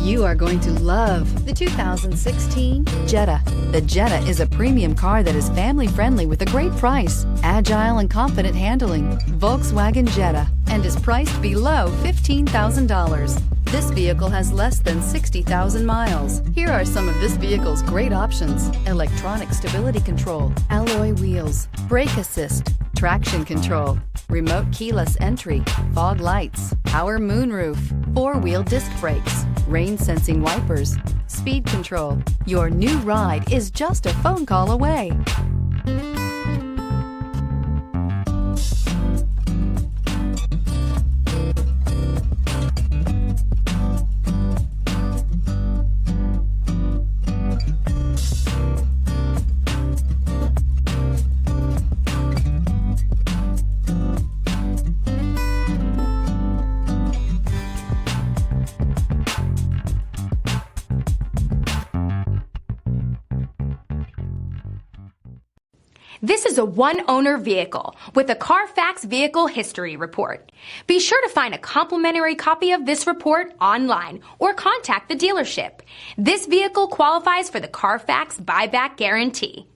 You are going to love the 2016 Jetta. The Jetta is a premium car that is family-friendly with a great price, agile and confident handling. Volkswagen Jetta, and is priced below $15,000. This vehicle has less than 60,000 miles. Here are some of this vehicle's great options: electronic stability control, alloy wheels, brake assist, traction control, remote keyless entry, fog lights, power moonroof, four-wheel disc brakes, rain sensing wipers, speed control. Your new ride is just a phone call away. This is a one-owner vehicle with a Carfax Vehicle History Report. Be sure to find a complimentary copy of this report online or contact the dealership. This vehicle qualifies for the Carfax Buyback Guarantee.